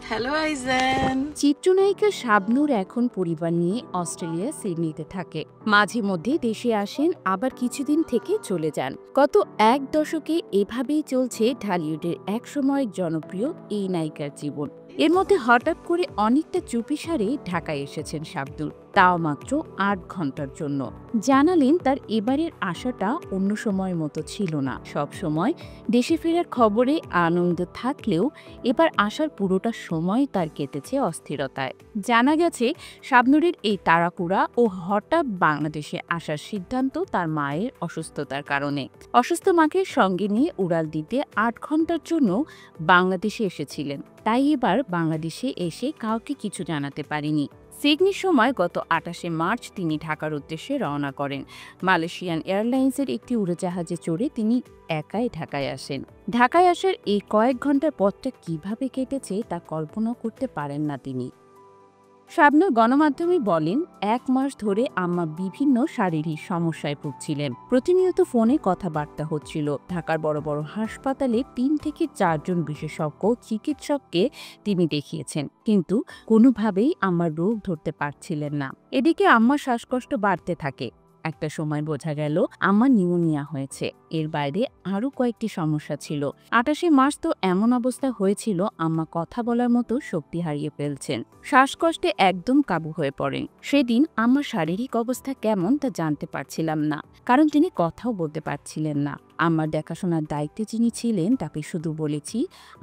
Hello eigen. চিত্রনায়িকা শাবনূর এখন পরিবার নিয়ে অস্ট্রেলিয়া সিডনিতে থাকে। মাঝে মধ্যে দেশে আসেন, আবার কিছুদিন থেকে চলে যান। গত এক দশকে এভাবেই চলছে ঢালিউডের একসময় জনপ্রিয় এই নায়িকার জীবন। এর মধ্যে হঠাৎ করে অনেকটা চুপিসারে ঢাকায় এসেছেন শাবনূর, তাও মাত্র ৮ ঘন্টার জন্য। জানালেন তার এবারের আশাটা অন্য সময়ের মতো ছিল না। সব সময় দেশে ফেরার খবরে আনন্দ থাকলেও এবার আসার পুরোটা সময় তার কেটেছে অস্থিরতায়। জানা গেছে শাবনূরের এই তাড়াহুড়া ও হঠাৎ বাংলাদেশে আসার সিদ্ধান্ত তার মায়ের অসুস্থতার কারণে। অসুস্থ মাকে সঙ্গে নিয়ে উড়াল দিতে ৮ ঘন্টার জন্য বাংলাদেশে এসেছিলেন, তাই এবার বাংলাদেশে এসে কাউকে কিছু জানাতে পারেনি। সিডনির সময় গত ২৮শে মার্চ তিনি ঢাকার উদ্দেশ্যে রওনা করেন। মালয়েশিয়ান এয়ারলাইন্সের একটি উড়োজাহাজে চড়ে তিনি একাই ঢাকায় আসেন। ঢাকায় আসার এই কয়েক ঘন্টার পথটা কিভাবে কেটেছে তা কল্পনা করতে পারেন না তিনি। শাবনূর গণমাধ্যমে বলেন, ১ মাস ধরে আম্মা বিভিন্ন শারীরিক সমস্যায় ভুগছিলেন। প্রতিনিয়ত ফোনে কথাবার্তা হচ্ছিল। ঢাকার বড় বড় হাসপাতালে ৩ থেকে ৪ জন বিশেষজ্ঞ চিকিৎসককে তিনি দেখিয়েছেন, কিন্তু কোনোভাবেই আম্মার রোগ ধরতে পারছিলেন না। এদিকে আম্মার শ্বাসকষ্ট বাড়তে থাকে। একটা সময় বোঝা গেল আমার নিউমোনিয়া হয়েছে। এর বাইরে আরও কয়েকটি সমস্যা ছিল। ২৮শে মার্চ তো এমন অবস্থা হয়েছিল আম্মা কথা বলার মতো শক্তি হারিয়ে ফেলছেন। শ্বাসকষ্টে একদম কাবু হয়ে পড়েন। সেদিন আমার শারীরিক অবস্থা কেমন তা জানতে পারছিলাম না, কারণ তিনি কথাও বলতে পারছিলেন না। আমার দেখাশোনার দায়িত্বে যিনি ছিলেন তাকে শুধু বলেছি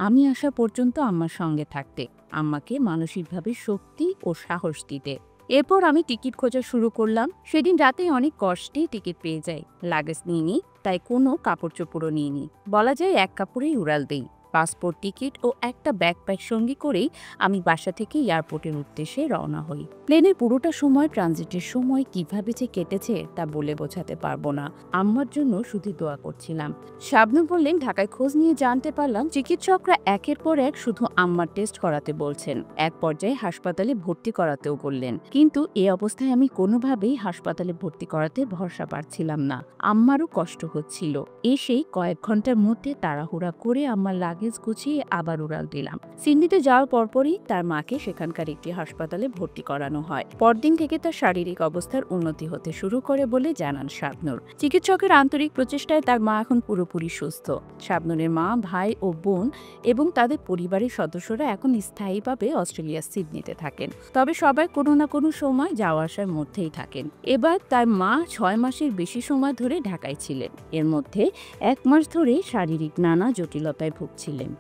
আমি আসা পর্যন্ত আমার সঙ্গে থাকতে, আম্মাকে মানসিকভাবে শক্তি ও সাহস দিতে। এরপর আমি টিকিট খোঁজা শুরু করলাম। সেদিন রাতে অনেক কষ্টে টিকিট পেয়ে যাই। লাগেজ নিইনি, তাই কোনো কাপড় চোপড়ও নিইনি। বলা যায় এক কাপড়েই উড়াল দেই। পাসপোর্ট, টিকিট ও একটা ব্যাকপ্যাক সঙ্গে করেই আমি বাসা থেকে এয়ারপোর্টের উদ্দেশ্যে রওনা হই। প্লেনের পুরোটা সময়, ট্রানজিটের সময় কিভাবে যে কেটেছে তা বলে বোঝাতে পারবো না। আম্মার জন্য শুধু দোয়া করছিলাম। শাবনূর বললেন, ঢাকায় খোঁজ নিয়ে জানতে পারলাম চিকিৎসকরা একের পর এক শুধু আম্মার টেস্ট করাতে বলছেন। এক পর্যায়ে হাসপাতালে ভর্তি করাতেও বললেন, কিন্তু এই অবস্থায় আমি কোনোভাবেই হাসপাতালে ভর্তি করাতে ভরসা পাচ্ছিলাম না। আম্মারও কষ্ট হচ্ছিল। এসেই কয়েক ঘন্টার মধ্যে তাড়াহুড়া করে আমার লাগেজ গুছিয়ে আবার উড়াল দিলাম। সিডনিতে যাওয়ার পরপরই তার মাকে সেখানকার একটি হাসপাতালে ভর্তি করানো হয়। পরদিন থেকে তার শারীরিক অবস্থার উন্নতি হতে শুরু করে বলে জানান শাবনূর। চিকিৎসকের আন্তরিক প্রচেষ্টায় তার মা এখন পুরোপুরি সুস্থ। শাবনূরের মা, ভাই ও বোন এবং তাদের পরিবারের সদস্যরা এখন স্থায়ীভাবে অস্ট্রেলিয়া সিডনিতে থাকেন। তবে সবাই কোনো না কোনো সময় যাওয়া আসার মধ্যেই থাকেন। এবার তার মা ৬ মাসের বেশি সময় ধরে ঢাকায় ছিলেন। এর মধ্যে ১ মাস ধরে শারীরিক নানা জটিলতায় ভুগছিলেন।